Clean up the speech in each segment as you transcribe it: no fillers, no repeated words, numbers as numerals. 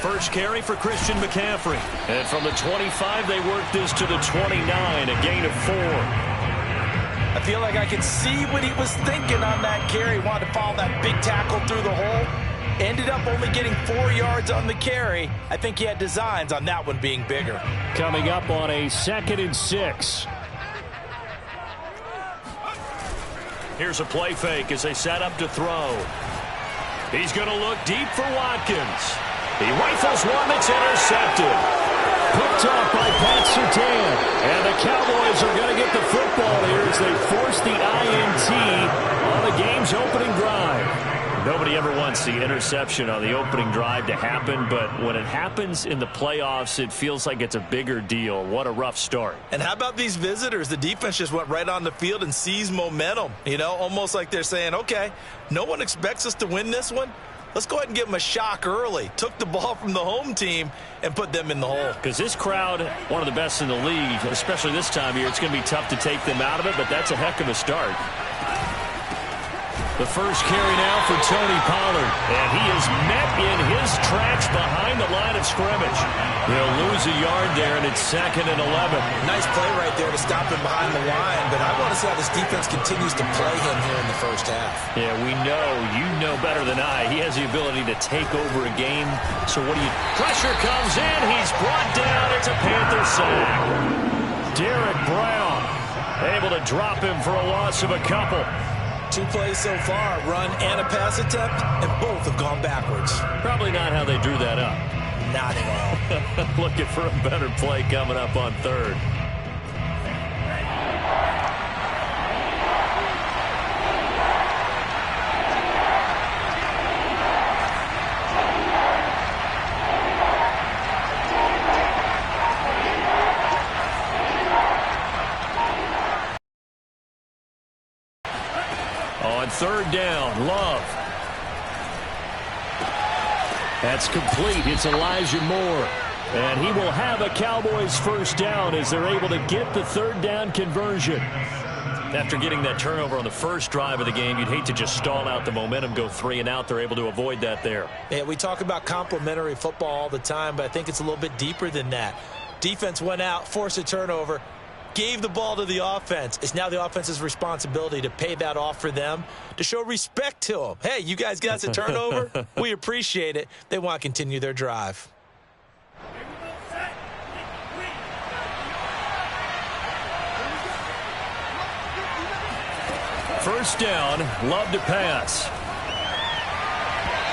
First carry for Christian McCaffrey. And from the 25, they work this to the 29, a gain of 4. I feel like I can see what he was thinking on that carry. Wanted to follow that big tackle through the hole. Ended up only getting 4 yards on the carry. I think he had designs on that one being bigger. Coming up on a 2nd and 6. Here's a play fake as they set up to throw. He's going to look deep for Watkins. He rifles one that's intercepted. Picked off by Pat Surtain. And the Cowboys are going to get the football here as they force the INT on the game's opening drive. Nobody ever wants the interception on the opening drive to happen, but when it happens in the playoffs, it feels like it's a bigger deal. What a rough start. And how about these visitors? The defense just went right on the field and seized momentum. You know, almost like they're saying, okay, no one expects us to win this one. Let's go ahead and give them a shock early. Took the ball from the home team and put them in the hole. Because this crowd, one of the best in the league, especially this time of year, it's going to be tough to take them out of it, but that's a heck of a start. The first carry now for Tony Pollard. And he is met in his tracks behind the line of scrimmage. He'll lose a yard there, and it's 2nd and 11. Nice play right there to stop him behind the line, but I want to see how this defense continues to play him here in the first half. Yeah, we know, you know better than I, he has the ability to take over a game. So what do you... Pressure comes in, he's brought down, it's a Panther sack. Derek Brown able to drop him for a loss of a couple. 2 plays so far, run and a pass attempt, and both have gone backwards. Probably not how they drew that up. Not at all. Looking for a better play coming up on 3rd. On 3rd down, Love. That's complete. It's Elijah Moore. And he will have a Cowboys first down as they're able to get the 3rd down conversion. After getting that turnover on the first drive of the game, you'd hate to just stall out the momentum, go 3 and out. They're able to avoid that there. Yeah, we talk about complementary football all the time, but I think it's a little bit deeper than that. Defense went out, forced a turnover, gave the ball to the offense. It's now the offense's responsibility to pay that off for them, to show respect to them. Hey, you guys got us a turnover? We appreciate it. They want to continue their drive. First down, Love to pass.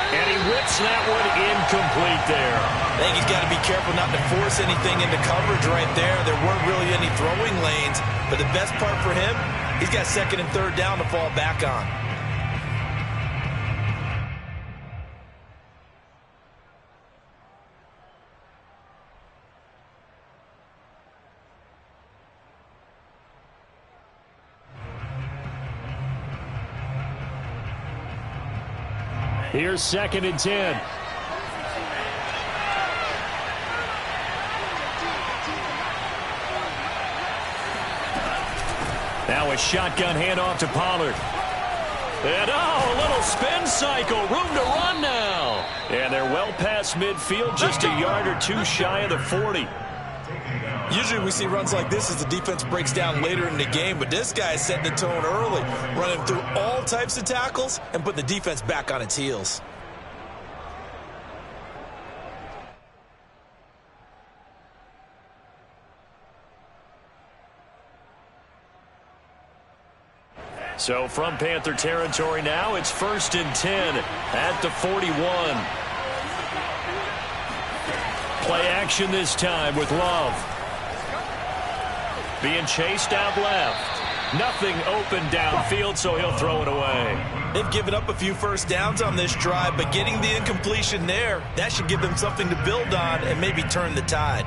And he rips that one incomplete there. I think he's got to be careful not to force anything into coverage right there. There weren't really any throwing lanes, but the best part for him, he's got 2nd and 3rd down to fall back on. Here's 2nd and 10. Now a shotgun handoff to Pollard. And a little spin cycle. Room to run now. And they're well past midfield, just a yard or 2 shy of the 40. Usually we see runs like this as the defense breaks down later in the game, but this guy is setting the tone early, running through all types of tackles and put the defense back on its heels. So from Panther territory now, it's 1st and 10 at the 41. Play action this time with Love. Being chased out left. Nothing open downfield, so he'll throw it away. They've given up a few first downs on this drive, but getting the incompletion there, that should give them something to build on and maybe turn the tide.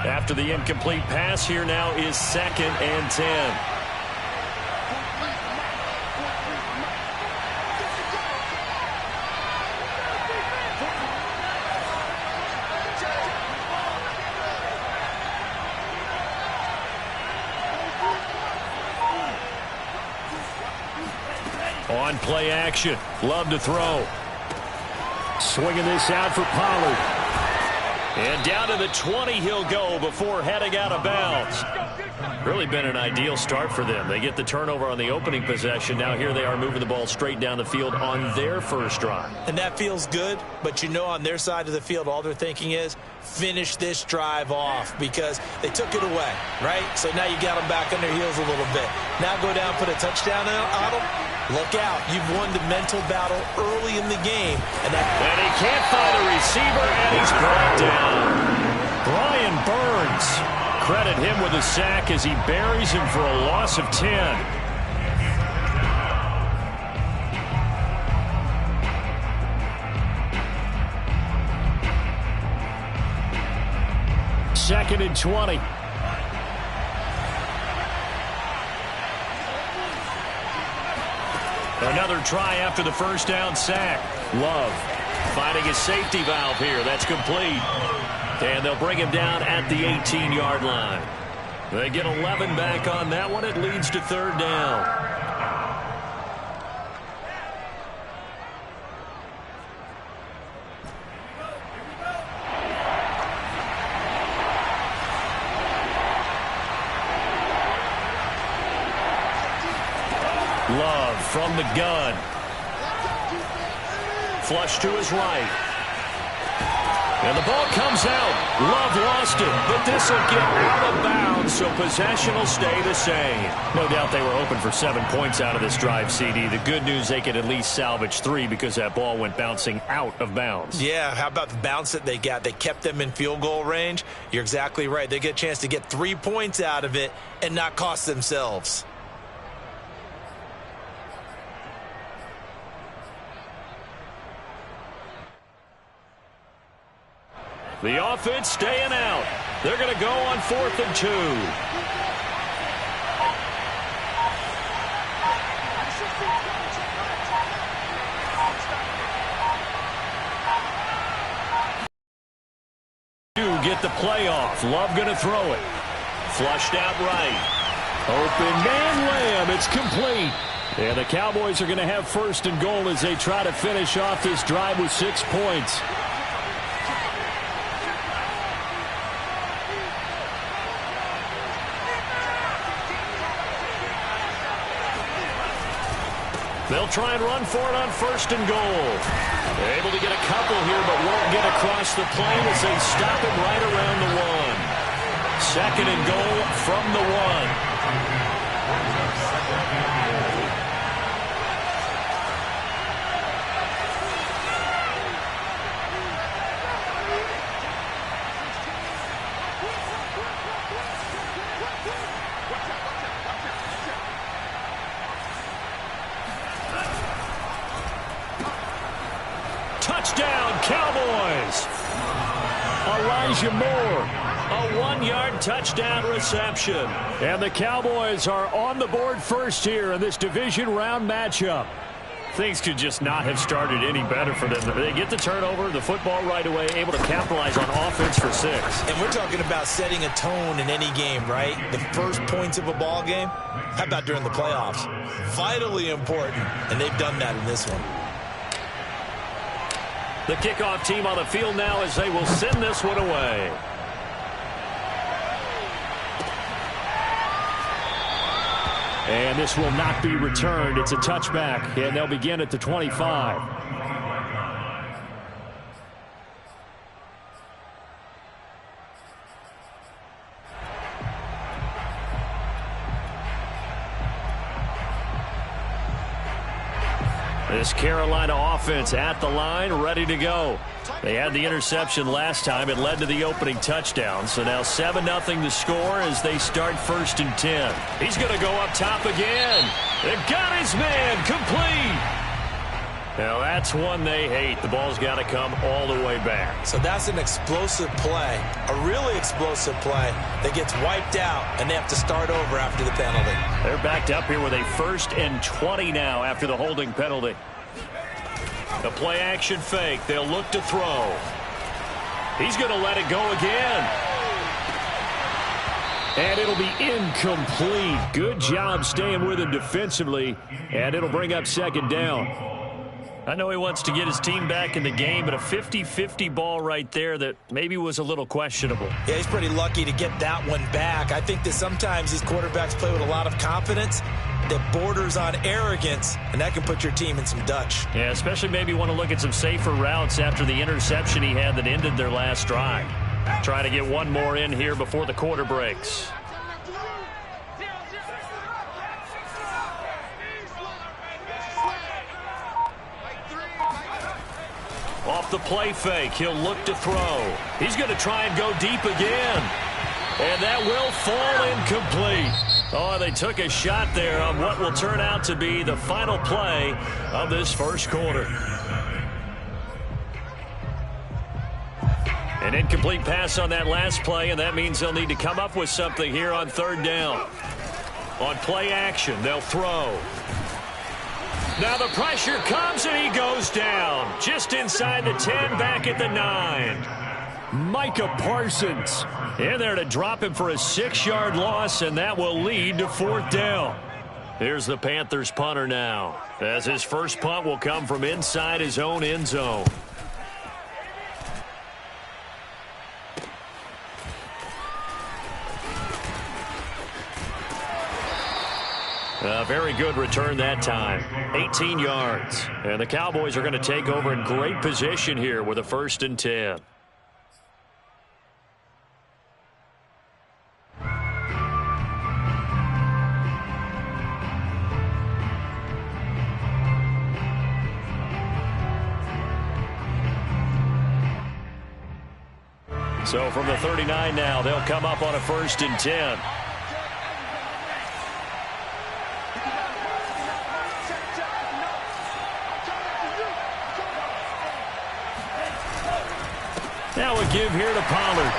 After the incomplete pass, here now is 2nd and 10. On play action. Love to throw. Swinging this out for Pollard. And down to the 20 he'll go before heading out of bounds. Really been an ideal start for them. They get the turnover on the opening possession. Now here they are moving the ball straight down the field on their first drive. And that feels good, but you know on their side of the field all they're thinking is finish this drive off because they took it away, right? So now you got them back on their heels a little bit. Now go down, put a touchdown on them. Look out. You've won the mental battle early in the game. And he can't find a receiver, and he's brought down. Brian Burns. Credit him with a sack as he buries him for a loss of 10. Second and 20. Another try after the first down sack. Love finding his safety valve here. That's complete. And they'll bring him down at the 18-yard line. They get 11 back on that one. It leads to third down. Love from the gun. Flush to his right. And the ball comes out. Love lost it, but this will get out of bounds, so possession will stay the same. No doubt they were hoping for 7 points out of this drive, CD. The good news, they could at least salvage 3 because that ball went bouncing out of bounds. Yeah, how about the bounce that they got? They kept them in field goal range. You're exactly right. They get a chance to get 3 points out of it and not cost themselves. The offense staying out. They're going to go on 4th and 2. Get the playoff. Love going to throw it. Flushed out right. Open man Lamb. It's complete. And the Cowboys are going to have 1st and goal as they try to finish off this drive with 6 points. They'll try and run for it on 1st and goal. They're able to get a couple here, but won't get across the plane as they stop him right around the 1. 2nd and goal from the 1. Touchdown, Cowboys! Elijah Moore, a 1-yard touchdown reception. And the Cowboys are on the board first here in this division round matchup. Things could just not have started any better for them. They get the turnover, the football right away, able to capitalize on offense for 6. And we're talking about setting a tone in any game, right? The first points of a ball game. How about during the playoffs? Vitally important, and they've done that in this one. The kickoff team on the field now as they will send this one away. And this will not be returned. It's a touchback, and they'll begin at the 25. This Carolina offense at the line, ready to go. They had the interception last time. It led to the opening touchdown. So now 7-0 the score as they start 1st and 10. He's going to go up top again. They've got his man complete. Now that's one they hate. The ball's got to come all the way back. So that's an explosive play, a really explosive play that gets wiped out, and they have to start over after the penalty. They're backed up here with a 1st and 20 now after the holding penalty. The play action fake. They'll look to throw. He's going to let it go again. And it'll be incomplete. Good job staying with him defensively, and it'll bring up second down. I know he wants to get his team back in the game, but a 50-50 ball right there that maybe was a little questionable. Yeah, he's pretty lucky to get that one back. I think that sometimes these quarterbacks play with a lot of confidence that borders on arrogance, and that can put your team in some Dutch. Yeah, especially maybe want to look at some safer routes after the interception he had that ended their last drive. Try to get one more in here before the quarter breaks. Off the play fake, he'll look to throw. He's going to try and go deep again. And that will fall incomplete. Oh, they took a shot there on what will turn out to be the final play of this first quarter. An incomplete pass on that last play, and that means they'll need to come up with something here on third down. On play action, they'll throw. Now the pressure comes, and he goes down. Just inside the 10, back at the 9. Micah Parsons in there to drop him for a 6-yard loss, and that will lead to fourth down. Here's the Panthers punter now, as his first punt will come from inside his own end zone. A very good return that time. 18 yards. And the Cowboys are going to take over in great position here with a 1st and 10. So from the 39 now, they'll come up on a 1st and 10. Now a give here to Pollard.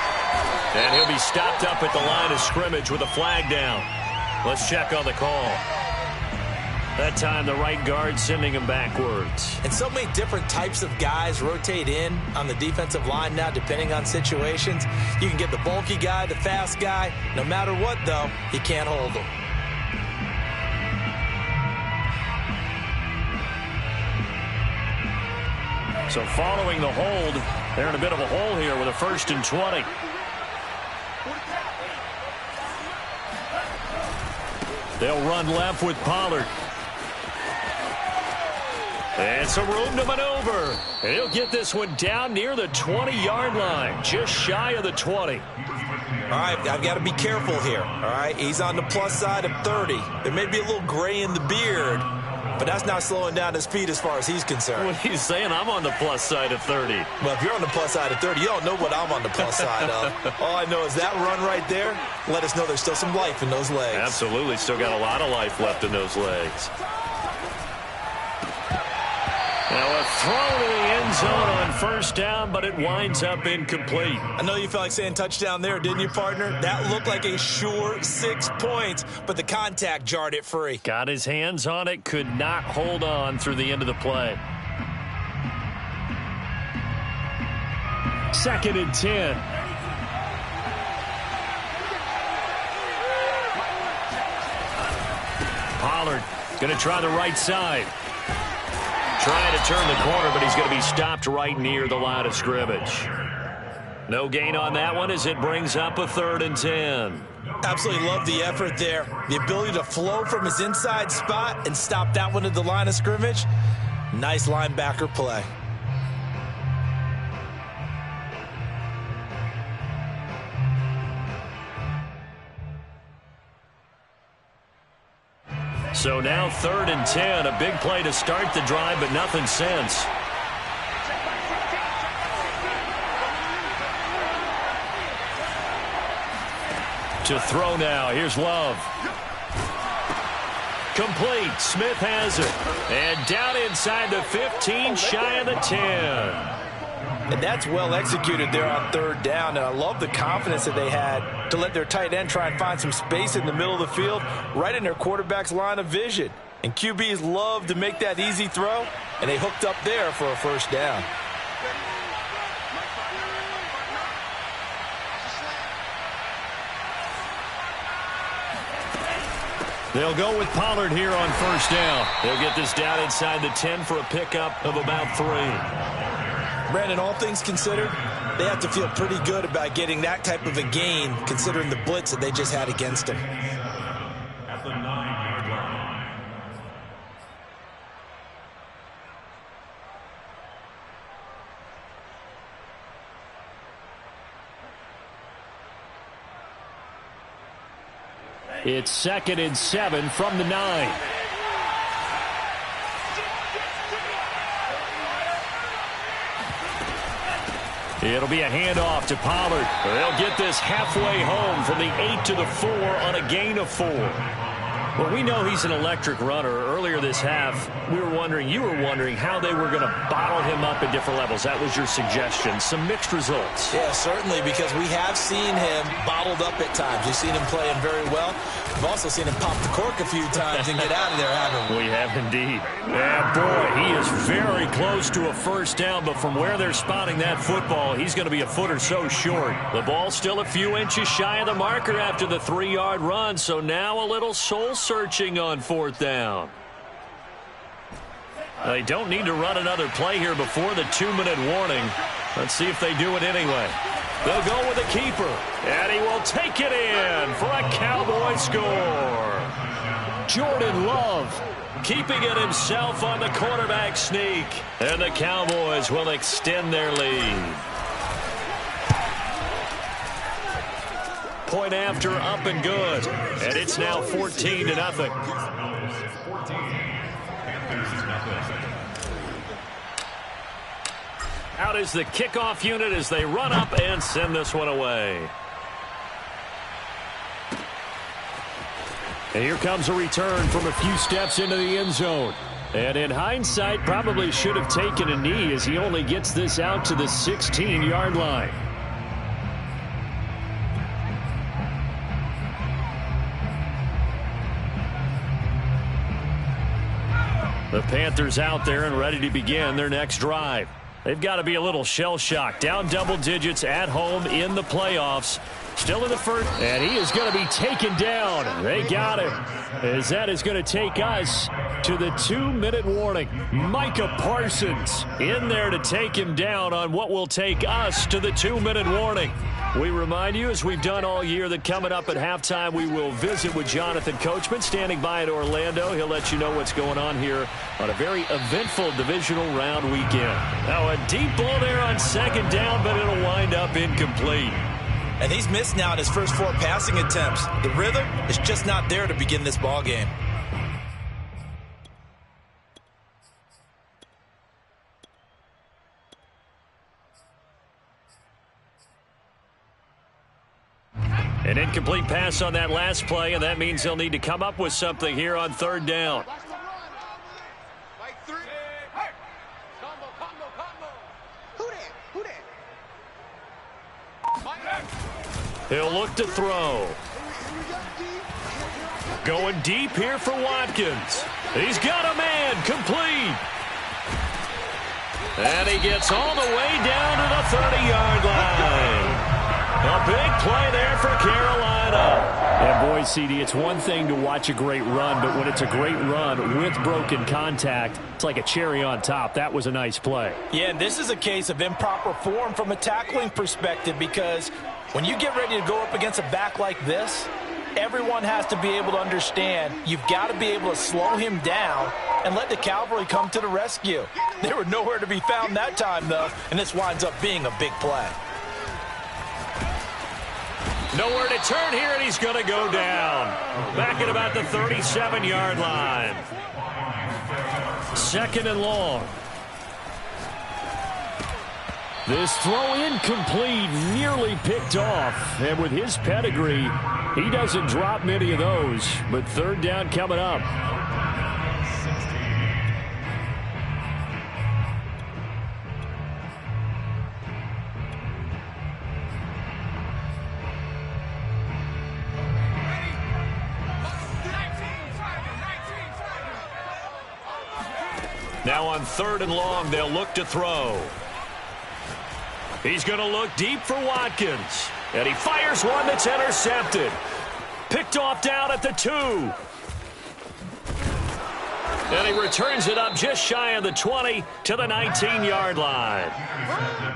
And he'll be stopped up at the line of scrimmage with a flag down. Let's check on the call. That time the right guard sending him backwards. And so many different types of guys rotate in on the defensive line now depending on situations. You can get the bulky guy, the fast guy. No matter what, though, he can't hold them. So following the hold, they're in a bit of a hole here with a 1st and 20. They'll run left with Pollard. And some room to maneuver. And he'll get this one down near the 20-yard line, just shy of the 20. All right, I've got to be careful here. All right, he's on the plus side of 30. There may be a little gray in the beard, but that's not slowing down his speed as far as he's concerned. What he's saying, I'm on the plus side of 30. Well, if you're on the plus side of 30, you don't know what I'm on the plus side of. All I know is that run right there let us know there's still some life in those legs. Absolutely, still got a lot of life left in those legs. Now a throw to the end zone on 1st down, but it winds up incomplete. I know you felt like saying touchdown there, didn't you, partner? That looked like a sure 6 points, but the contact jarred it free. Got his hands on it, could not hold on through the end of the play. 2nd and 10. Pollard going to try the right side. Trying to turn the corner, but he's going to be stopped right near the line of scrimmage. No gain on that one as it brings up a 3rd and 10. Absolutely love the effort there. The ability to flow from his inside spot and stop that one at the line of scrimmage. Nice linebacker play. So now 3rd and 10, a big play to start the drive, but nothing since. To throw now, here's Love. Complete, Smith has it. And down inside the 15, shy of the 10. And that's well executed there on 3rd down. And I love the confidence that they had to let their tight end try and find some space in the middle of the field, right in their quarterback's line of vision. And QBs love to make that easy throw, and they hooked up there for a 1st down. They'll go with Pollard here on first down. They'll get this down inside the 10 for a pickup of about 3. Brandon, all things considered, they have to feel pretty good about getting that type of a gain, considering the blitz that they just had against them. At the 9-yard line. It's 2nd and 7 from the 9. It'll be a handoff to Pollard. They'll get this halfway home from the 8 to the 4 on a gain of 4. Well, we know he's an electric runner. Earlier this half, you were wondering how they were going to bottle him up at different levels. That was your suggestion. Some mixed results. Yeah, certainly, because we have seen him bottled up at times. We've seen him playing very well. We've also seen him pop the cork a few times and get out of there, haven't we? We have indeed. Yeah, boy, he is very close to a first down, but from where they're spotting that football, he's going to be a foot or so short. The ball's still a few inches shy of the marker after the 3-yard run, so now a little soul-searching on 4th down. They don't need to run another play here before the 2-minute warning. Let's see if they do it anyway. They'll go with a keeper, and he will take it in for a Cowboy score. Jordan Love keeping it himself on the quarterback sneak, and the Cowboys will extend their lead. Point after, up and good, and it's now 14-0. Out is the kickoff unit as they run up and send this one away. And here comes a return from a few steps into the end zone. And in hindsight, probably should have taken a knee as he only gets this out to the 16-yard line. The Panthers out there and ready to begin their next drive. They've got to be a little shell-shocked. Down double digits at home in the playoffs. Still in the first, and he is going to be taken down. They got him, as that is going to take us to the 2-minute warning. Micah Parsons in there to take him down on what will take us to the 2-minute warning. We remind you, as we've done all year, that coming up at halftime, we will visit with Jonathan Coachman, standing by at Orlando. He'll let you know what's going on here on a very eventful divisional round weekend. Now, a deep ball there on 2nd down, but it'll wind up incomplete. And he's missed now in his first 4 passing attempts. The rhythm is just not there to begin this ball game. An incomplete pass on that last play, and that means they'll need to come up with something here on 3rd down. He'll look to throw. Going deep here for Watkins. He's got a man, complete. And he gets all the way down to the 30-yard line. A big play there for Carolina. And boy, CD, it's one thing to watch a great run, but when it's a great run with broken contact, it's like a cherry on top. That was a nice play. Yeah, and this is a case of improper form from a tackling perspective, because when you get ready to go up against a back like this, everyone has to be able to understand you've got to be able to slow him down and let the cavalry come to the rescue. They were nowhere to be found that time, though, and this winds up being a big play. Nowhere to turn here, and he's going to go down. Back at about the 37-yard line. 2nd and long. This throw incomplete, nearly picked off. And with his pedigree, he doesn't drop many of those. But 3rd down coming up. Now on 3rd and long, they'll look to throw. He's going to look deep for Watkins. And he fires one that's intercepted. Picked off down at the 2. And he returns it up just shy of the 20 to the 19-yard line.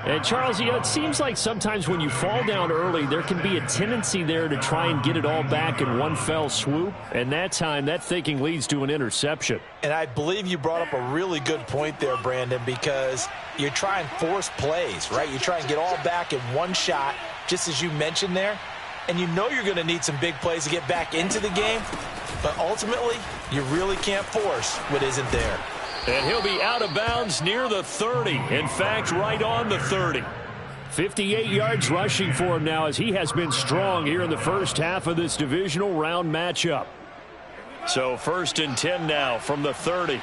And, Charles, it seems like sometimes when you fall down early, there can be a tendency there to try and get it all back in one fell swoop. And that time, that thinking leads to an interception. And I believe you brought up a really good point there, Brandon, because you try and force plays, right? You try and get all back in one shot, just as you mentioned there. And you know you're going to need some big plays to get back into the game. But ultimately, you really can't force what isn't there. And he'll be out of bounds near the 30. In fact, right on the 30. 58 yards rushing for him now as he has been strong here in the first half of this divisional round matchup. So 1st and 10 now from the 30.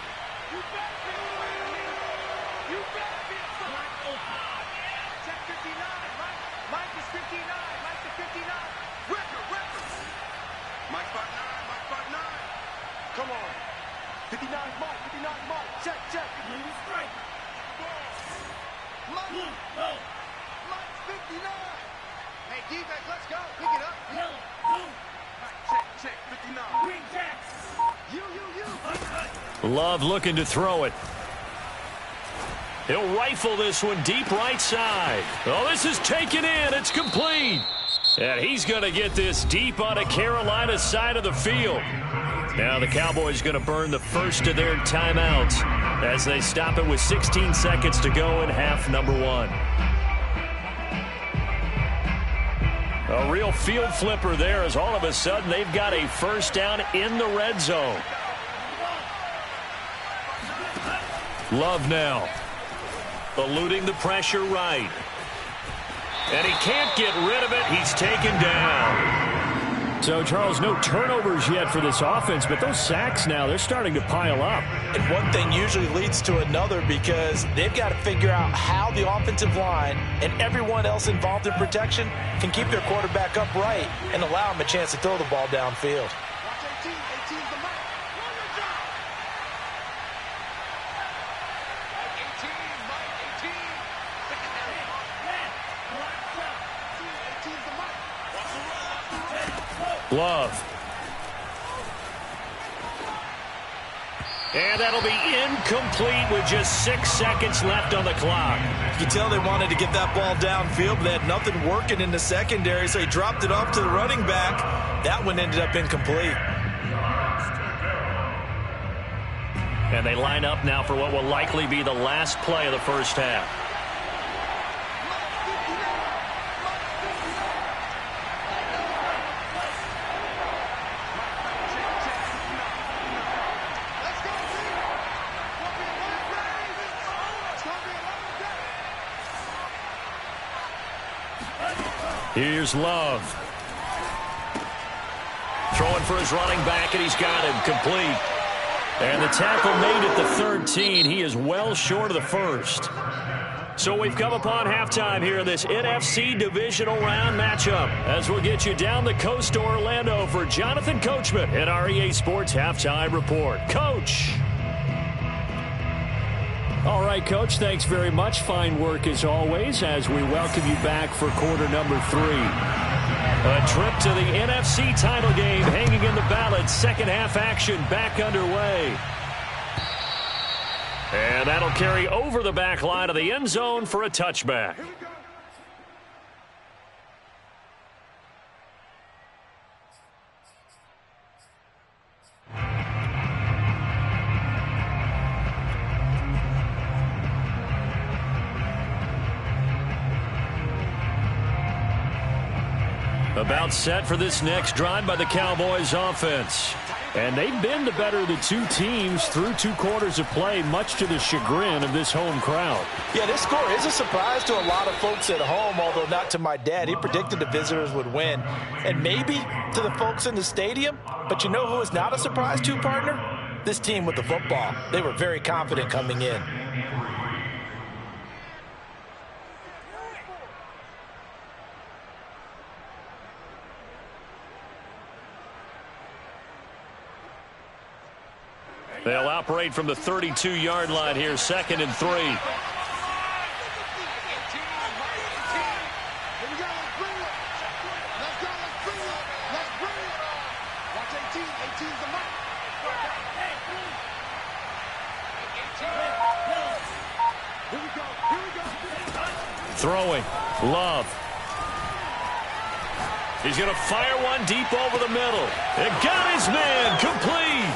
Love looking to throw it. He'll rifle this one deep right side. Oh, this is taken in. It's complete. And he's going to get this deep on a Carolina side of the field. Now the Cowboys going to burn the first of their timeouts as they stop it with 16 seconds to go in half number 1. A real field flipper there as all of a sudden they've got a first down in the red zone. Love now. Eluding the pressure right. And he can't get rid of it. He's taken down. So, Charles, no turnovers yet for this offense, but those sacks now, they're starting to pile up. And one thing usually leads to another because they've got to figure out how the offensive line and everyone else involved in protection can keep their quarterback upright and allow him a chance to throw the ball downfield. Love. And that'll be incomplete with just 6 seconds left on the clock. You can tell they wanted to get that ball downfield, but they had nothing working in the secondary, so he dropped it off to the running back. That one ended up incomplete. And they line up now for what will likely be the last play of the first half. Here's Love. Throwing for his running back, and he's got him complete. And the tackle made at the 13. He is well short of the first. So we've come upon halftime here in this NFC divisional round matchup as we'll get you down the coast to Orlando for Jonathan Coachman at our EA Sports Halftime Report. Coach. All right, Coach, thanks very much. Fine work as always as we welcome you back for quarter number 3. A trip to the NFC title game hanging in the balance. Second half action back underway. And that'll carry over the back line of the end zone for a touchback. About set for this next drive by the Cowboys offense. And they've been the better of the two teams through 2 quarters of play, much to the chagrin of this home crowd. Yeah, this score is a surprise to a lot of folks at home, although not to my dad. He predicted the visitors would win. And maybe to the folks in the stadium. But you know who is not a surprise to, partner? This team with the football. They were very confident coming in. They'll operate from the 32-yard line here, 2nd and 3. Throwing. Love. He's going to fire one deep over the middle. It got his man. Complete.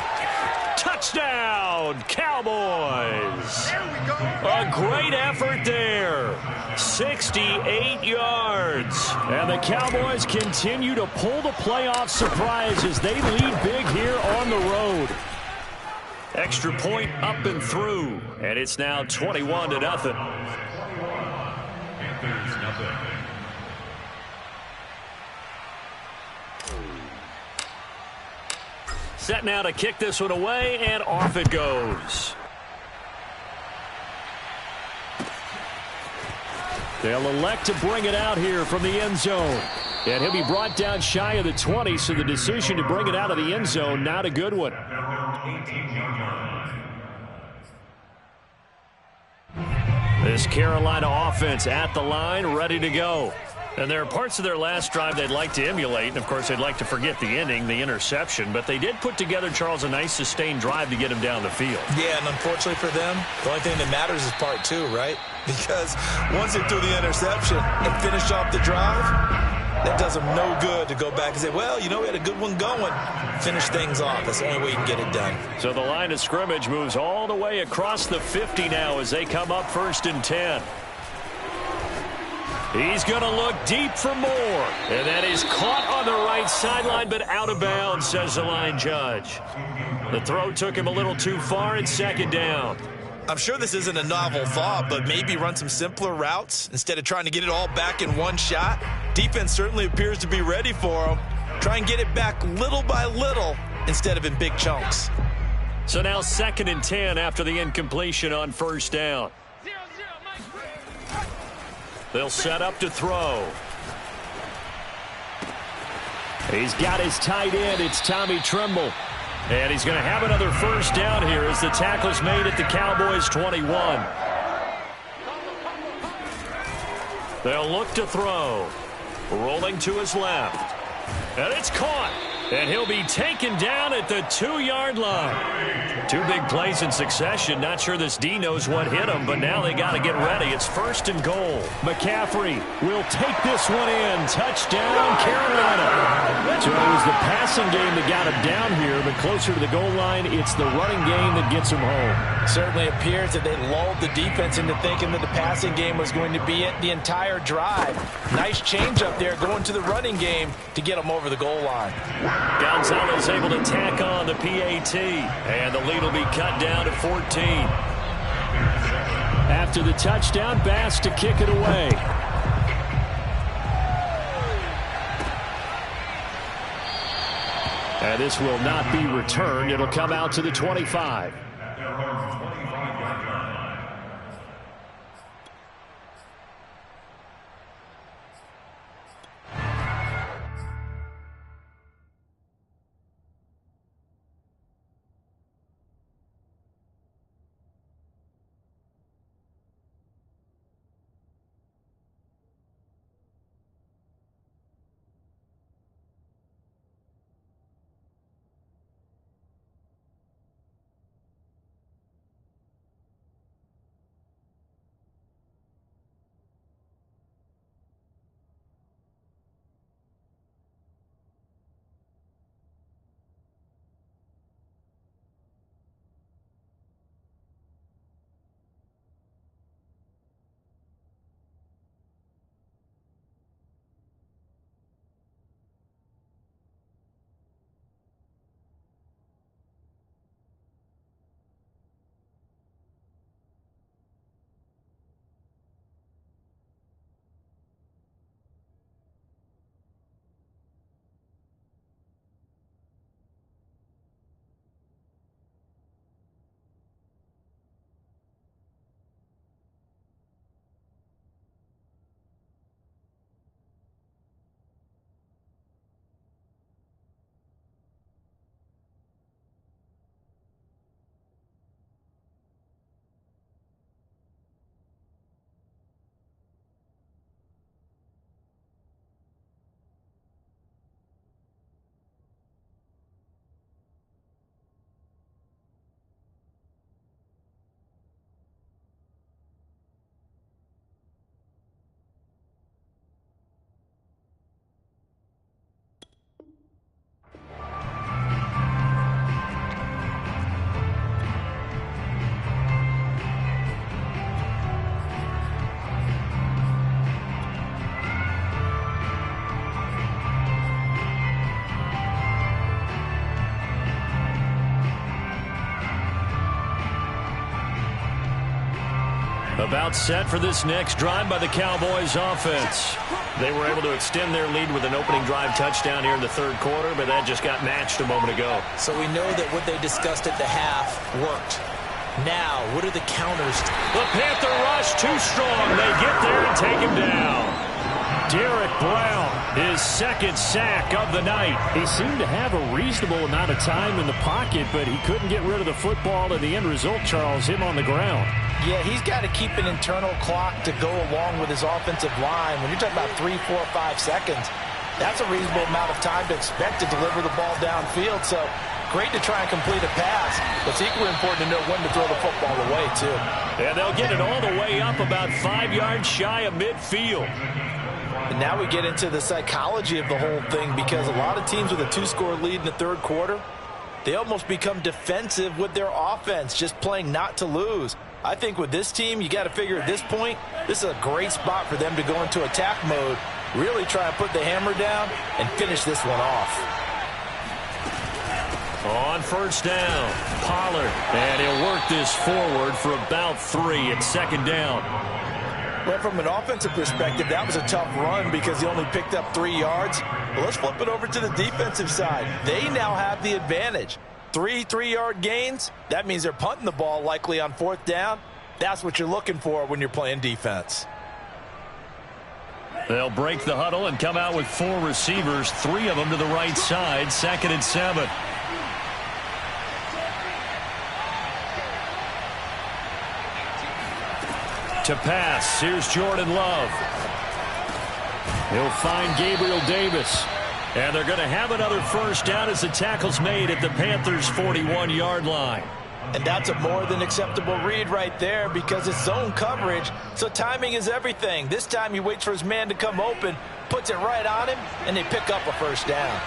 Touchdown, Cowboys. A great effort there. 68 yards. And the Cowboys continue to pull the playoff surprise as they lead big here on the road. Extra point up and through. And it's now 21-0. Set now to kick this one away, and off it goes. They'll elect to bring it out here from the end zone. And he'll be brought down shy of the 20, so the decision to bring it out of the end zone, not a good one. This Carolina offense at the line, ready to go. And there are parts of their last drive they'd like to emulate. And, of course, they'd like to forget the ending, the interception. But they did put together, Charles, a nice sustained drive to get him down the field. Yeah, and unfortunately for them, the only thing that matters is part two, right? Because once they threw the interception and finished off the drive, that does them no good to go back and say, well, you know, we had a good one going. Finish things off. That's the only way you can get it done. So the line of scrimmage moves all the way across the 50 now as they come up 1st and 10. He's going to look deep for more. And that is caught on the right sideline, but out of bounds, says the line judge. The throw took him a little too far, and 2nd down. I'm sure this isn't a novel thought, but maybe run some simpler routes instead of trying to get it all back in one shot. Defense certainly appears to be ready for him. Try and get it back little by little instead of in big chunks. So now 2nd and 10 after the incompletion on 1st down. They'll set up to throw. He's got his tight end. It's Tommy Tremble. And he's going to have another 1st down here as the tackle's made at the Cowboys' 21. They'll look to throw. Rolling to his left. And it's caught. And he'll be taken down at the 2-yard line. 2 big plays in succession. Not sure this D knows what hit him, but now they got to get ready. It's 1st and goal. McCaffrey will take this one in. Touchdown, Carolina. So it was the passing game that got him down here, but closer to the goal line, it's the running game that gets him home. Certainly appears that they lulled the defense into thinking that the passing game was going to be it the entire drive. Nice change up there going to the running game to get him over the goal line. Gonzalez able to tack on the PAT, and the lead will be cut down to 14. After the touchdown, Bass to kick it away. And this will not be returned. It'll come out to the 25. About set for this next drive by the Cowboys offense. They were able to extend their lead with an opening drive touchdown here in the third quarter, but that just got matched a moment ago. So we know that what they discussed at the half worked. Now, what are the counters? The Panther rush too strong. They get there and take him down. Derek Brown, his second sack of the night. He seemed to have a reasonable amount of time in the pocket, but he couldn't get rid of the football, and the end result, Charles, him on the ground. Yeah, he's got to keep an internal clock to go along with his offensive line. When you're talking about 3, 4, 5 seconds, that's a reasonable amount of time to expect to deliver the ball downfield. So great to try and complete a pass, but it's equally important to know when to throw the football away, too. And they'll get it all the way up about 5 yards shy of midfield. And now we get into the psychology of the whole thing, because a lot of teams with a 2-score lead in the third quarter, they almost become defensive with their offense, just playing not to lose. I think with this team, you got to figure at this point, this is a great spot for them to go into attack mode, really try and put the hammer down and finish this one off. On first down, Pollard, and he'll work this forward for about 3 at second down. Well, from an offensive perspective, that was a tough run because he only picked up 3 yards. Well, let's flip it over to the defensive side. They now have the advantage. 3 3-yard gains, that means they're punting the ball likely on fourth down. That's what you're looking for when you're playing defense. They'll break the huddle and come out with 4 receivers, 3 of them to the right side, 2nd and 7. To pass, here's Jordan Love. He'll find Gabriel Davis. And they're going to have another first down as the tackle's made at the Panthers' 41-yard line. And that's a more than acceptable read right there because it's zone coverage, so timing is everything. This time he waits for his man to come open, puts it right on him, and they pick up a first down.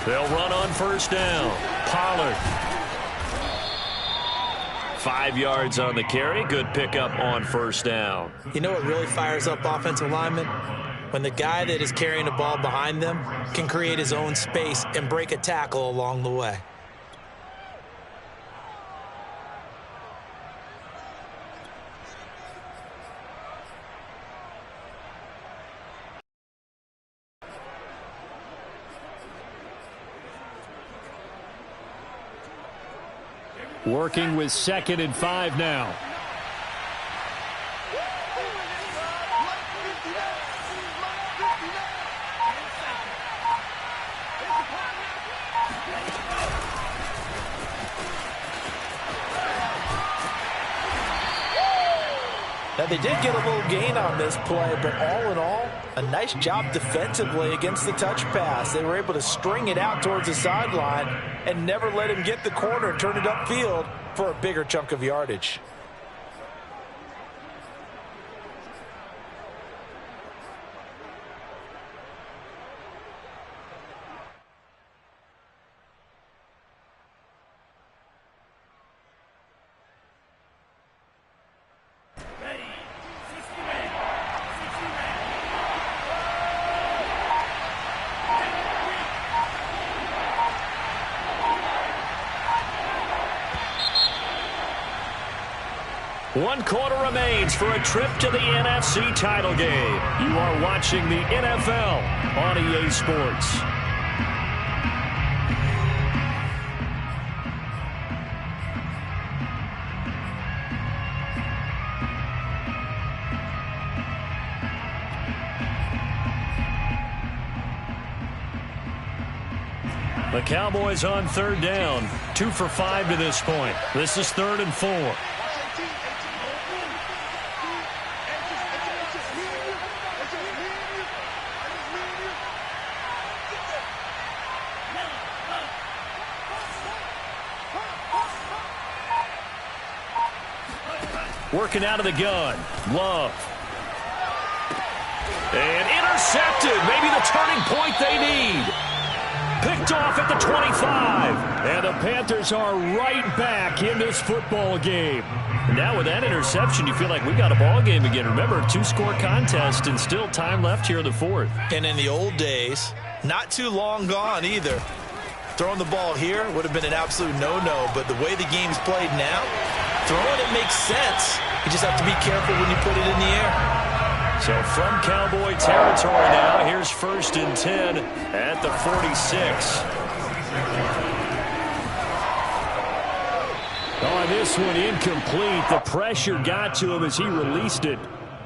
They'll run on first down. Pollard. 5 yards on the carry. Good pickup on first down. You know what really fires up offensive linemen? When the guy that is carrying the ball behind them can create his own space and break a tackle along the way. Working with 2nd and 5 now. Now, they did get a little gain on this play, but all in all, a nice job defensively against the touch pass. They were able to string it out towards the sideline and never let him get the corner and turn it upfield for a bigger chunk of yardage. One quarter remains for a trip to the NFC title game. You are watching the NFL on EA Sports. The Cowboys on third down. 2 for 5 to this point. This is 3rd and 4. Working out of the gun. Love. And intercepted. Maybe the turning point they need. Picked off at the 25. And the Panthers are right back in this football game. Now with that interception, you feel like we got a ball game again. Remember, 2-score contest and still time left here in the fourth. And in the old days, not too long gone either, throwing the ball here would have been an absolute no-no. But the way the game's played now, throwing it makes sense. You just have to be careful when you put it in the air. So from Cowboy territory now, here's 1st and 10 at the 46. On this one, incomplete. The pressure got to him as he released it.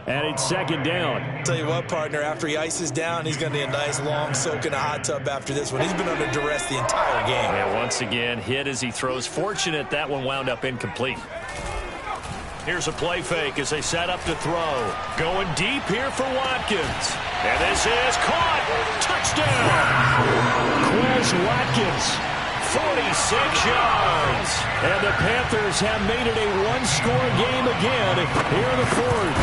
And it's 2nd down. Tell you what, partner, after he ices down, he's going to need a nice long soak in a hot tub after this one. He's been under duress the entire game. And once again, hit as he throws. Fortunate that one wound up incomplete. Here's a play fake as they set up to throw. Going deep here for Watkins. And this is caught. Touchdown. Quez Watkins. 46 yards. And the Panthers have made it a one-score game again here in the fourth.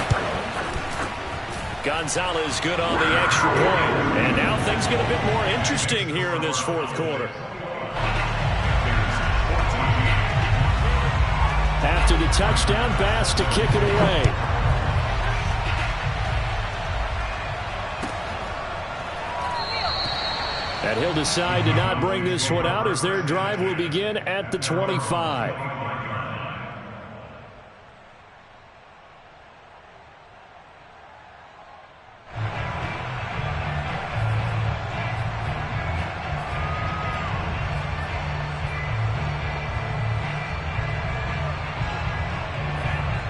Gonzalez good on the extra point. And now things get a bit more interesting here in this fourth quarter. After the touchdown, Bass to kick it away. And he'll decide to not bring this one out as their drive will begin at the 25.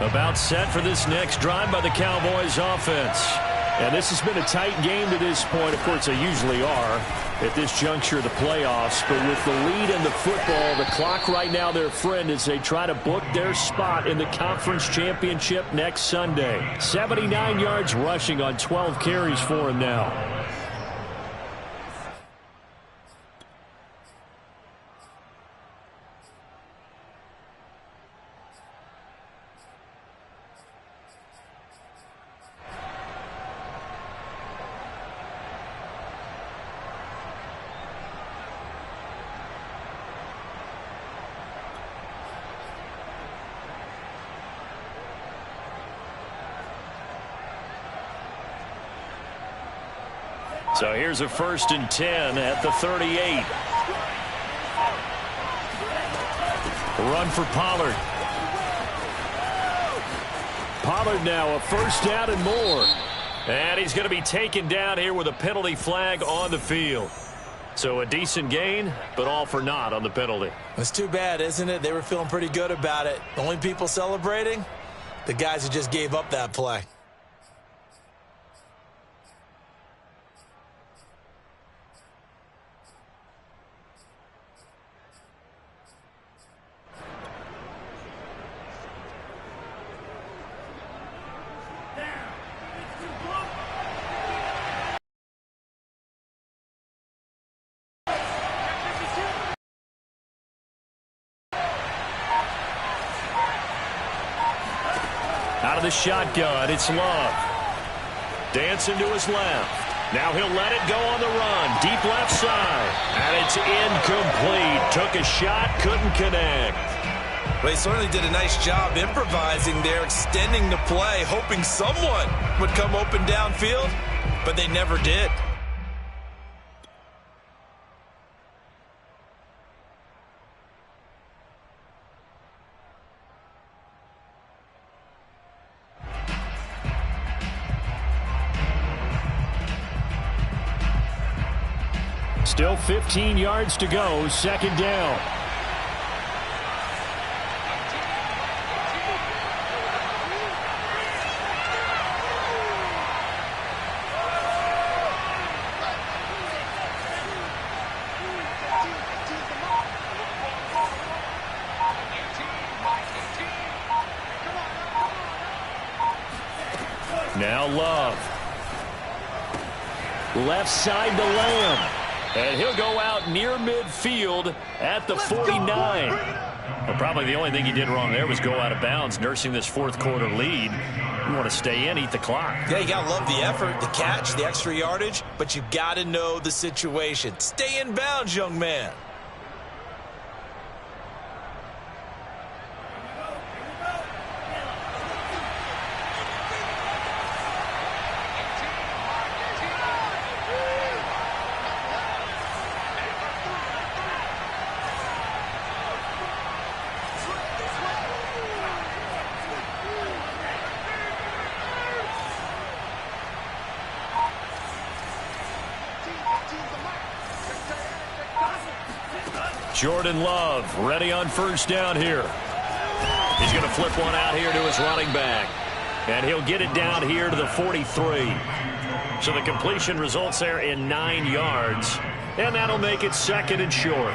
About set for this next drive by the Cowboys offense. And this has been a tight game to this point. Of course, they usually are at this juncture of the playoffs. But with the lead in the football, the clock right now their friend as they try to book their spot in the conference championship next Sunday. 79 yards rushing on 12 carries for him now. So here's a 1st and 10 at the 38. Run for Pollard. Pollard now a 1st down and more. And he's going to be taken down here with a penalty flag on the field. So a decent gain, but all for naught on the penalty. It's too bad, isn't it? They were feeling pretty good about it. The only people celebrating, the guys who just gave up that play. Out of the shotgun, it's Love. Dancing to his left. Now he'll let it go on the run. Deep left side. And it's incomplete. Took a shot, couldn't connect. Well, he certainly did a nice job improvising there, extending the play, hoping someone would come open downfield, but they never did. Still 15 yards to go, 2nd down. Now Love. Left side to Lamb. And he'll go out near midfield at the 49. Well, probably the only thing he did wrong there was go out of bounds, nursing this fourth quarter lead. You want to stay in, eat the clock. Yeah, you got to love the effort, the catch, the extra yardage, but you got to know the situation. Stay in bounds, young man. Jordan Love ready on first down here. He's going to flip one out here to his running back. And he'll get it down here to the 43. So the completion results there in 9 yards. And that'll make it 2nd and short.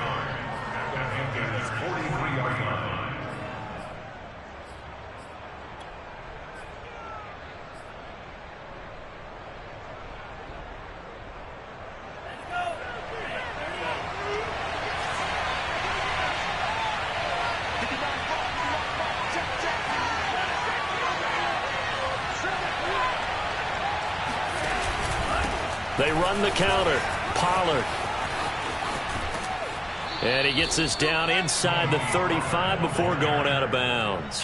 They run the counter. Pollard. And he gets us down inside the 35 before going out of bounds.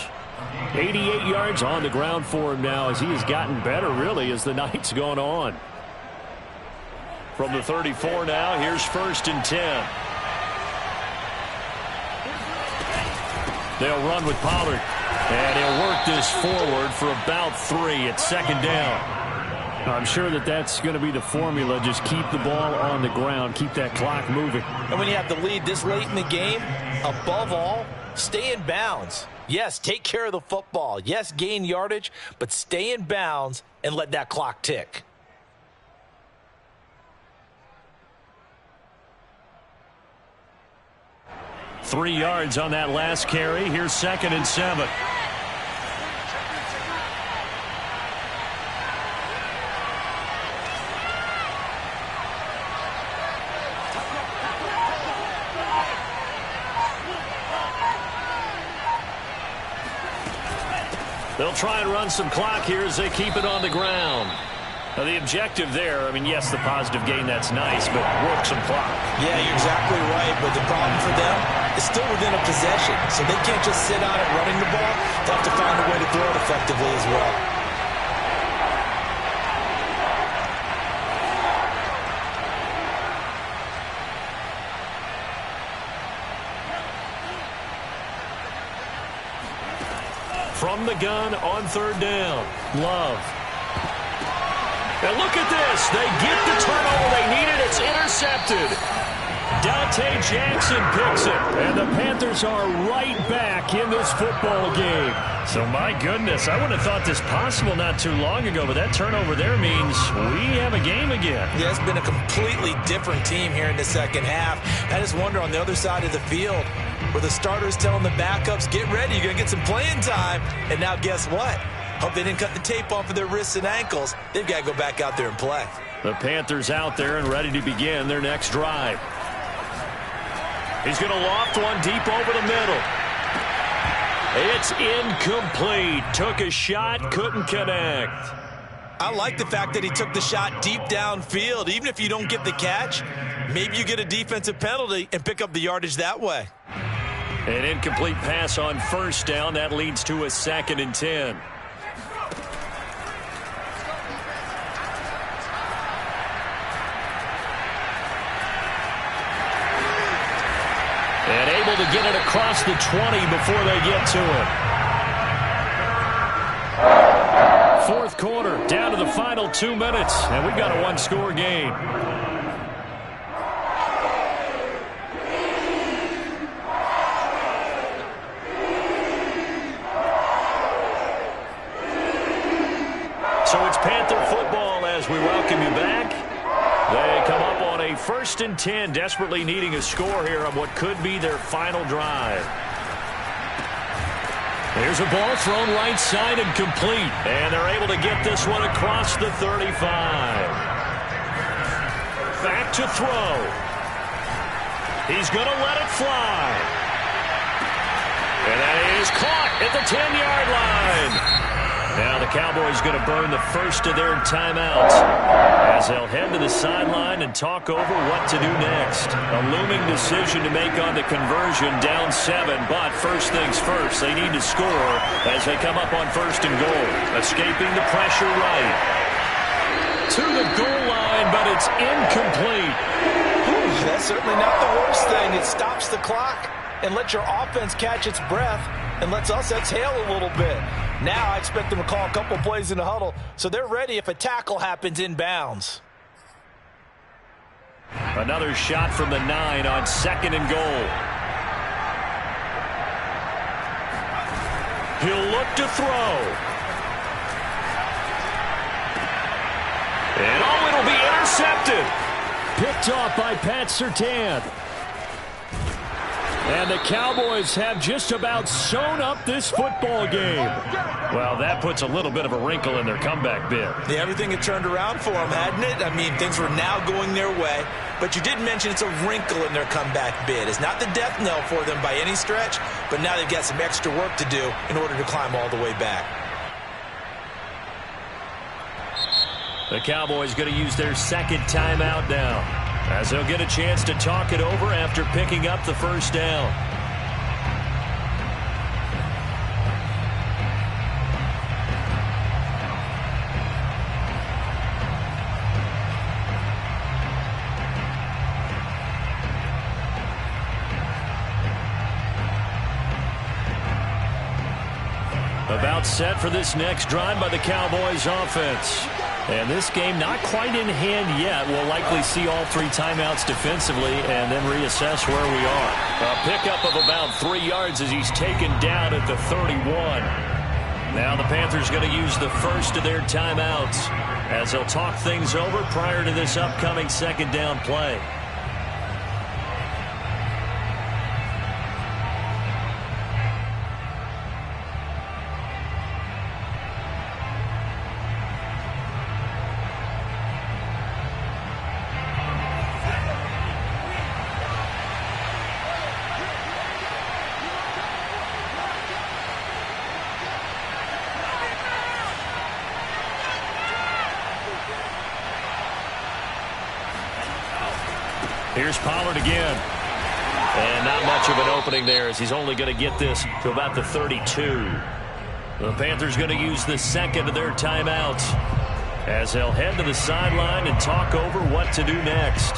88 yards on the ground for him now as he has gotten better, really, as the night's gone on. From the 34 now, here's 1st and 10. They'll run with Pollard. And he'll work this forward for about 3 at 2nd down. I'm sure that's going to be the formula. Just keep the ball on the ground. Keep that clock moving. And when you have the lead this late in the game, above all, stay in bounds. Yes, take care of the football. Yes, gain yardage, but stay in bounds and let that clock tick. Three yards on that last carry. Here's 2nd and 7. They'll try and run some clock here as they keep it on the ground. Now the objective there, I mean, yes, the positive gain, that's nice, but work some clock. Yeah, you're exactly right, but the problem for them is still within a possession, so they can't just sit on it running the ball. They have to find a way to throw it effectively as well. From the gun on 3rd down, Love. And look at this. They get the turnover they needed. It's intercepted. Dante Jackson picks it. And the Panthers are right back in this football game. So, my goodness, I would have thought this possible not too long ago, but that turnover there means we have a game again. Yeah, it's been a completely different team here in the second half. I just wonder on the other side of the field, where the starters telling the backups, get ready, you're going to get some playing time. And now guess what? Hope they didn't cut the tape off of their wrists and ankles. They've got to go back out there and play. The Panthers out there and ready to begin their next drive. He's going to loft one deep over the middle. It's incomplete. Took a shot, couldn't connect. I like the fact that he took the shot deep downfield. Even if you don't get the catch, maybe you get a defensive penalty and pick up the yardage that way. An incomplete pass on 1st down. That leads to a 2nd and 10. And able to get it across the 20 before they get to it. 4th quarter, down to the final 2 minutes, and we've got a 1-score game. So it's Panther football as we welcome you back. They come up on a 1st and 10, desperately needing a score here on what could be their final drive. There's a ball thrown right side and complete. And they're able to get this one across the 35. Back to throw. He's going to let it fly. is caught at the 10-yard line. Now the Cowboys going to burn the first of their timeouts as they'll head to the sideline and talk over what to do next. A looming decision to make on the conversion, down 7, but first things first, they need to score as they come up on 1st and goal. Escaping the pressure right to the goal line, but it's incomplete. That's certainly not the worst thing. It stops the clock and lets your offense catch its breath and lets us exhale a little bit. Now I expect them to call a couple plays in the huddle, so they're ready if a tackle happens inbounds. Another shot from the 9 on 2nd and goal. He'll look to throw. And it'll be intercepted. Picked off by Pat Surtain. And the Cowboys have just about sewn up this football game. Well, that puts a little bit of a wrinkle in their comeback bid. Yeah, everything had turned around for them, hadn't it? I mean, things were now going their way. But you did mention it's a wrinkle in their comeback bid. It's not the death knell for them by any stretch, but now they've got some extra work to do in order to climb all the way back. The Cowboys going to use their second timeout now, as they'll get a chance to talk it over after picking up the first down. About set for this next drive by the Cowboys offense. And this game not quite in hand yet. We'll likely see all 3 timeouts defensively and then reassess where we are. A pickup of about 3 yards as he's taken down at the 31. Now the Panthers going to use the first of their timeouts as they'll talk things over prior to this upcoming 2nd down play. Here's Pollard again. And not much of an opening there as he's only going to get this to about the 32. The Panthers going to use the second of their timeouts as they'll head to the sideline and talk over what to do next.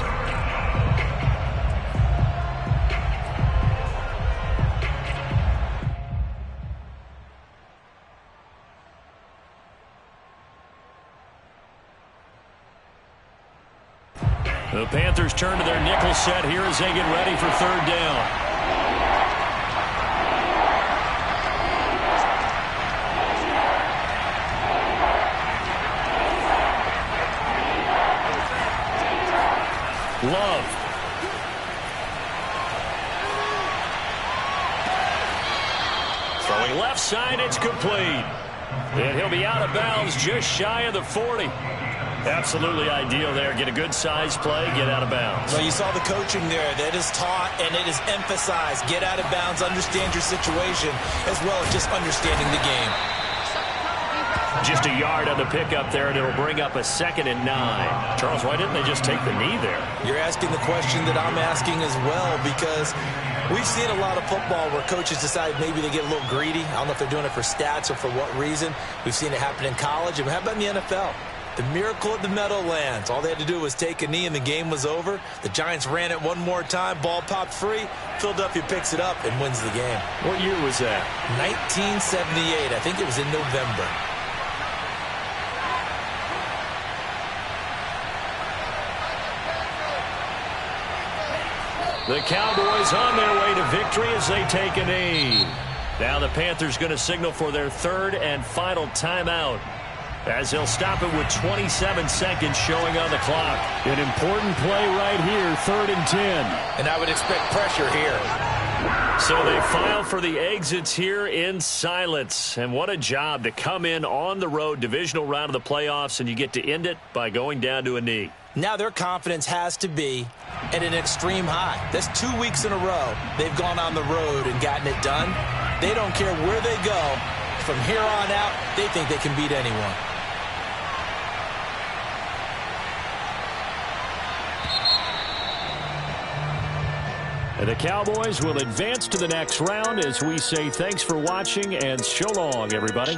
The Panthers turn to their nickel set here as they get ready for 3rd down. Love. Throwing left side, it's complete. And he'll be out of bounds just shy of the 40. Absolutely ideal there. Get a good size play, get out of bounds. Well, you saw the coaching there. That is taught and it is emphasized. Get out of bounds, understand your situation, as well as just understanding the game. Just a yard on the pickup there, and it'll bring up a 2nd and 9. Charles, why didn't they just take the knee there? You're asking the question that I'm asking as well, because we've seen a lot of football where coaches decide maybe they get a little greedy. I don't know if they're doing it for stats or for what reason. We've seen it happen in college. And how about in the NFL? The miracle at the Meadowlands. All they had to do was take a knee and the game was over. The Giants ran it one more time. Ball popped free. Philadelphia picks it up and wins the game. What year was that? 1978. I think it was in November. The Cowboys on their way to victory as they take a knee. Now the Panthers going to signal for their 3rd and final timeout, as they'll stop it with 27 seconds showing on the clock. An important play right here, 3rd and 10. And I would expect pressure here. So they file for the exits here in silence. And what a job to come in on the road, divisional round of the playoffs, and you get to end it by going down to a knee. Now their confidence has to be at an extreme high. That's 2 weeks in a row they've gone on the road and gotten it done. They don't care where they go. From here on out, they think they can beat anyone. And the Cowboys will advance to the next round as we say thanks for watching and so long, everybody.